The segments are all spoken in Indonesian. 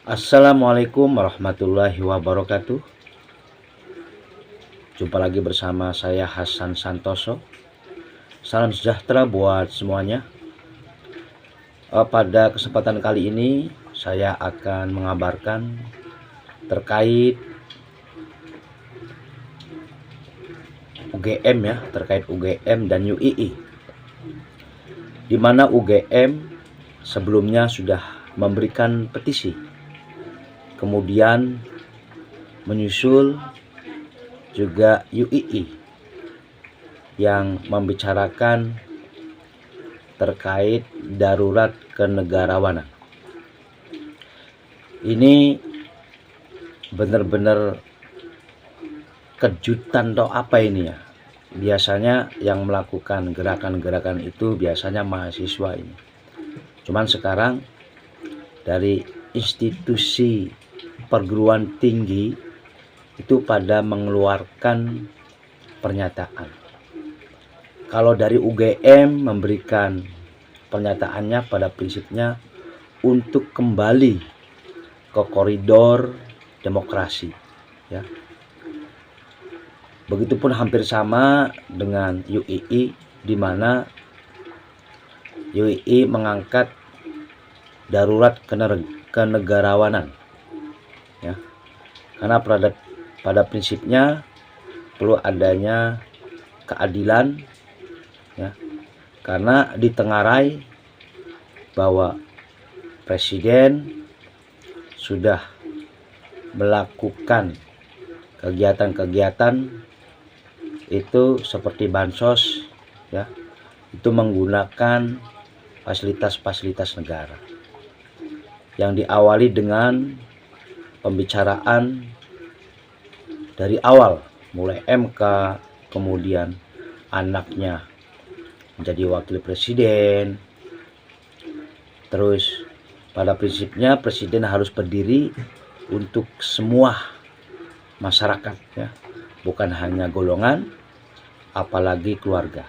Assalamualaikum warahmatullahi wabarakatuh. Jumpa lagi bersama saya Hasan Santoso. Salam sejahtera buat semuanya. Pada kesempatan kali ini saya akan mengabarkan terkait UGM terkait UGM dan UII. Di mana UGM sebelumnya sudah memberikan petisi, kemudian menyusul juga UII yang membicarakan terkait darurat kenegarawanan. Ini benar-benar kejutan atau apa ini ya? Biasanya yang melakukan gerakan-gerakan itu biasanya mahasiswa ini. Cuman sekarang dari institusi perguruan tinggi itu pada mengeluarkan pernyataan. Kalau dari UGM memberikan pernyataannya pada prinsipnya untuk kembali ke koridor demokrasi, ya. Begitupun hampir sama dengan UII, di mana UII mengangkat darurat kenegarawanan, ya. Karena pada prinsipnya perlu adanya keadilan, ya, karena ditengarai bahwa presiden sudah melakukan kegiatan-kegiatan itu seperti bansos, ya, itu menggunakan fasilitas-fasilitas negara yang diawali dengan pembicaraan dari awal, mulai MK, kemudian anaknya menjadi wakil presiden. Terus pada prinsipnya presiden harus berdiri untuk semua masyarakat, ya, bukan hanya golongan, apalagi keluarga.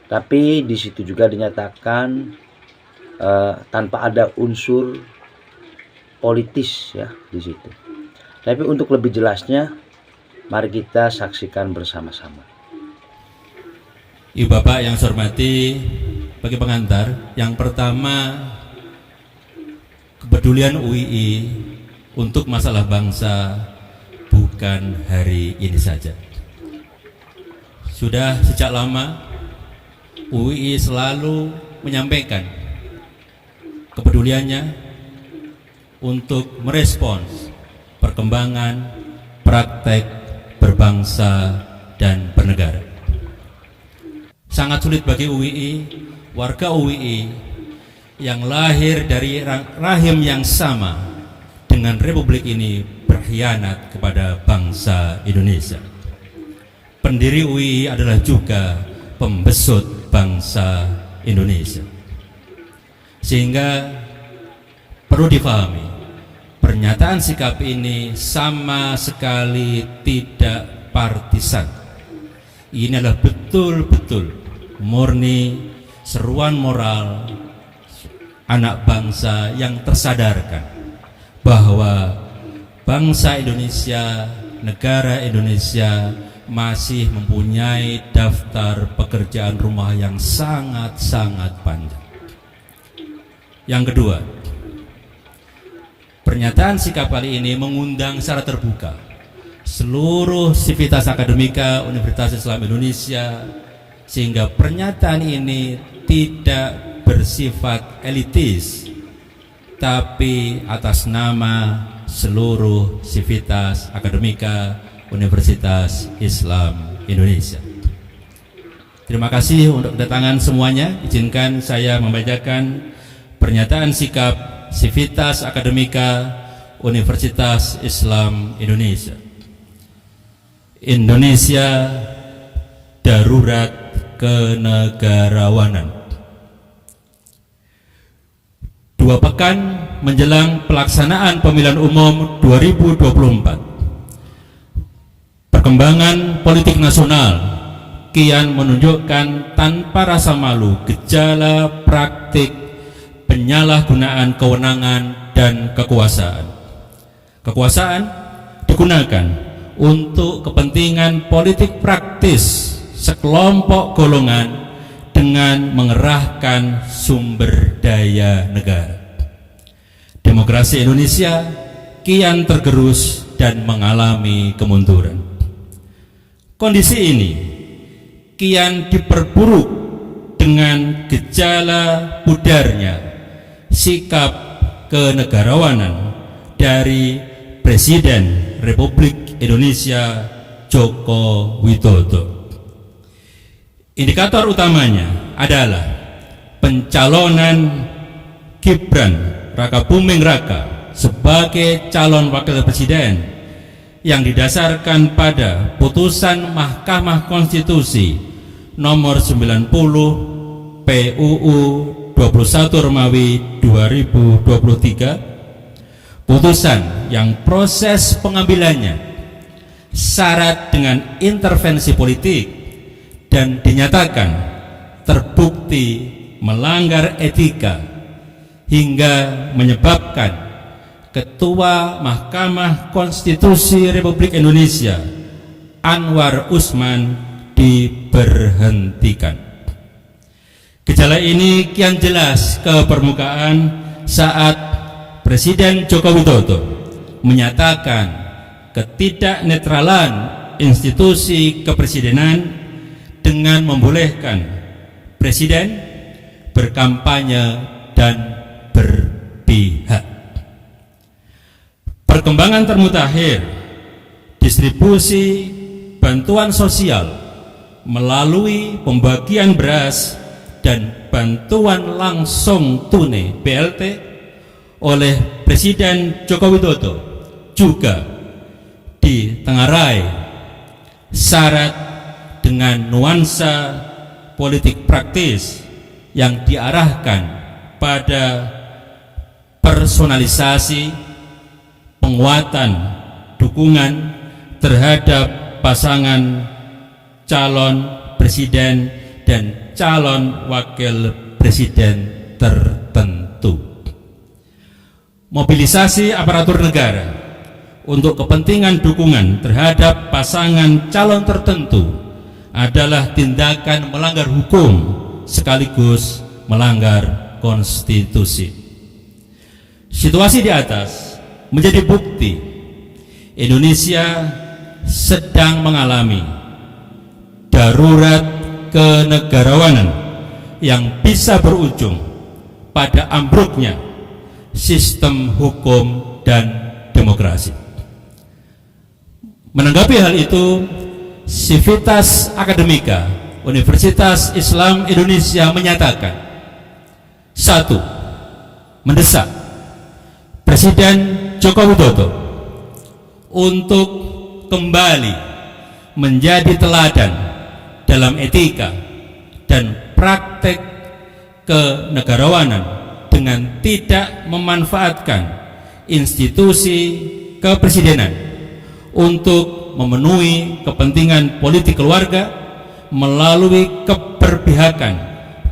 Tapi di situ juga dinyatakan tanpa ada unsur politis, ya, di situ. Tapi untuk lebih jelasnya, mari kita saksikan bersama-sama. Ibu Bapak yang saya hormati, bagi pengantar, yang pertama, kepedulian UII untuk masalah bangsa bukan hari ini saja. Sudah sejak lama UII selalu menyampaikan kepeduliannya untuk merespons perkembangan praktek berbangsa dan bernegara. Sangat sulit bagi UII, warga UII yang lahir dari rahim yang sama dengan Republik ini berkhianat kepada bangsa Indonesia. Pendiri UII adalah juga pembesut bangsa Indonesia. Sehingga perlu difahami, pernyataan sikap ini sama sekali tidak partisan. Ini adalah betul-betul murni seruan moral anak bangsa yang tersadarkan bahwa bangsa Indonesia, negara Indonesia masih mempunyai daftar pekerjaan rumah yang sangat-sangat panjang. Yang kedua, pernyataan sikap kali ini mengundang secara terbuka seluruh sivitas akademika Universitas Islam Indonesia, sehingga pernyataan ini tidak bersifat elitis, tapi atas nama seluruh sivitas akademika Universitas Islam Indonesia. Terima kasih untuk kedatangan semuanya. Izinkan saya membacakan pernyataan sikap Sivitas Akademika Universitas Islam Indonesia. Indonesia darurat kenegarawanan. 2 pekan menjelang pelaksanaan pemilihan umum 2024, perkembangan politik nasional kian menunjukkan tanpa rasa malu gejala praktik penyalahgunaan kewenangan dan kekuasaan. Kekuasaan digunakan untuk kepentingan politik praktis sekelompok golongan dengan mengerahkan sumber daya negara. Demokrasi Indonesia kian tergerus dan mengalami kemunduran. Kondisi ini kian diperburuk dengan gejala pudarnya sikap kenegarawanan dari Presiden Republik Indonesia Joko Widodo. Indikator utamanya adalah pencalonan Gibran Rakabuming Raka sebagai calon wakil presiden yang didasarkan pada putusan Mahkamah Konstitusi nomor 90 PUU 21 Romawi 2023, putusan yang proses pengambilannya syarat dengan intervensi politik dan dinyatakan terbukti melanggar etika hingga menyebabkan Ketua Mahkamah Konstitusi Republik Indonesia Anwar Usman diberhentikan. Gejala ini kian jelas ke permukaan saat Presiden Joko Widodo menyatakan ketidaknetralan institusi kepresidenan dengan membolehkan Presiden berkampanye dan berpihak. Perkembangan termutakhir distribusi bantuan sosial melalui pembagian beras dan bantuan langsung tunai BLT oleh Presiden Joko Widodo juga ditengarai syarat dengan nuansa politik praktis yang diarahkan pada personalisasi penguatan dukungan terhadap pasangan calon presiden dan calon wakil presiden tertentu. Mobilisasi aparatur negara untuk kepentingan dukungan terhadap pasangan calon tertentu adalah tindakan melanggar hukum sekaligus melanggar konstitusi. Situasi di atas menjadi bukti Indonesia sedang mengalami darurat kenegarawanan yang bisa berujung pada ambruknya sistem hukum dan demokrasi. Menanggapi hal itu, Civitas Akademika Universitas Islam Indonesia menyatakan: 1. Mendesak Presiden Joko Widodo untuk kembali menjadi teladan dalam etika dan praktek kenegarawanan dengan tidak memanfaatkan institusi kepresidenan untuk memenuhi kepentingan politik keluarga melalui keberpihakan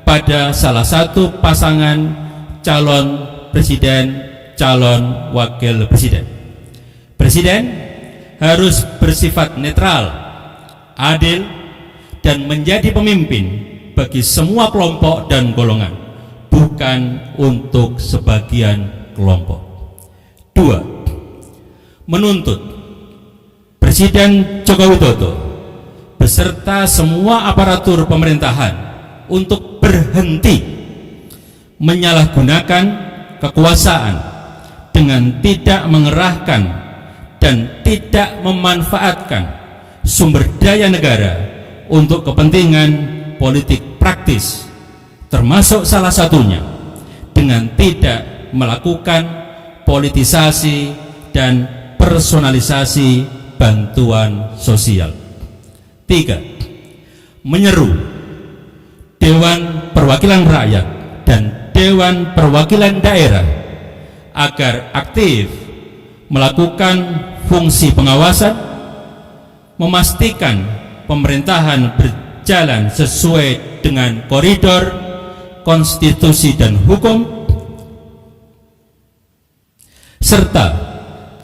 pada salah satu pasangan calon presiden, calon wakil presiden. Presiden harus bersifat netral, adil, dan menjadi pemimpin bagi semua kelompok dan golongan, bukan untuk sebagian kelompok. 2. Menuntut Presiden Joko Widodo beserta semua aparatur pemerintahan untuk berhenti menyalahgunakan kekuasaan dengan tidak mengerahkan dan tidak memanfaatkan sumber daya negara untuk kepentingan politik praktis, termasuk salah satunya dengan tidak melakukan politisasi dan personalisasi bantuan sosial. 3. Menyeru Dewan Perwakilan Rakyat dan Dewan Perwakilan Daerah agar aktif melakukan fungsi pengawasan, memastikan pemerintahan berjalan sesuai dengan koridor konstitusi dan hukum, serta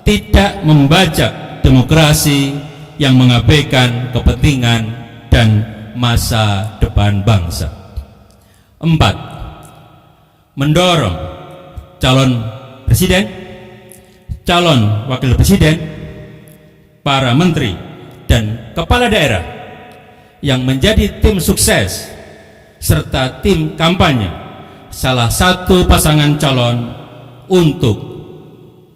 tidak membajak demokrasi yang mengabaikan kepentingan dan masa depan bangsa. 4. Mendorong calon presiden, calon wakil presiden, para menteri, dan kepala daerah yang menjadi tim sukses serta tim kampanye salah satu pasangan calon untuk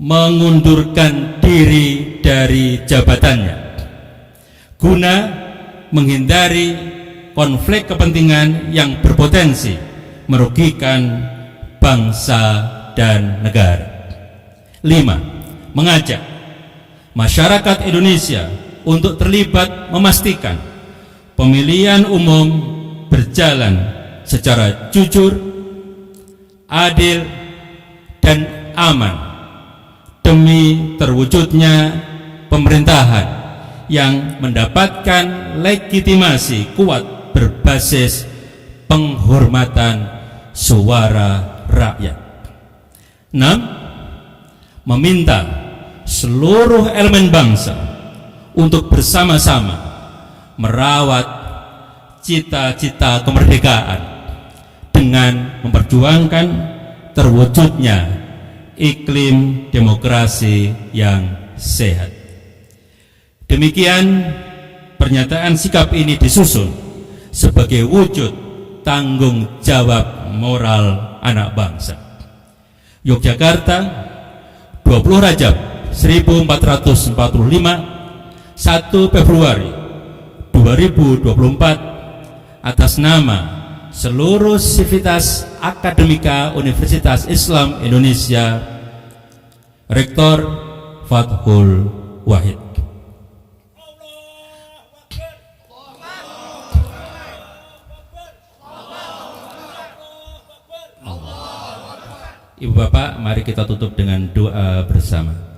mengundurkan diri dari jabatannya guna menghindari konflik kepentingan yang berpotensi merugikan bangsa dan negara. 5. Mengajak masyarakat Indonesia untuk terlibat memastikan pemilihan umum berjalan secara jujur, adil, dan aman demi terwujudnya pemerintahan yang mendapatkan legitimasi kuat berbasis penghormatan suara rakyat. 6. Meminta seluruh elemen bangsa untuk bersama-sama merawat cita-cita kemerdekaan dengan memperjuangkan terwujudnya iklim demokrasi yang sehat. Demikian pernyataan sikap ini disusun sebagai wujud tanggung jawab moral anak bangsa. Yogyakarta, 20 Rajab 1445, 1 Februari 2024, atas nama seluruh sivitas akademika Universitas Islam Indonesia, Rektor Fathul Wahid. Ibu Bapak, mari kita tutup dengan doa bersama.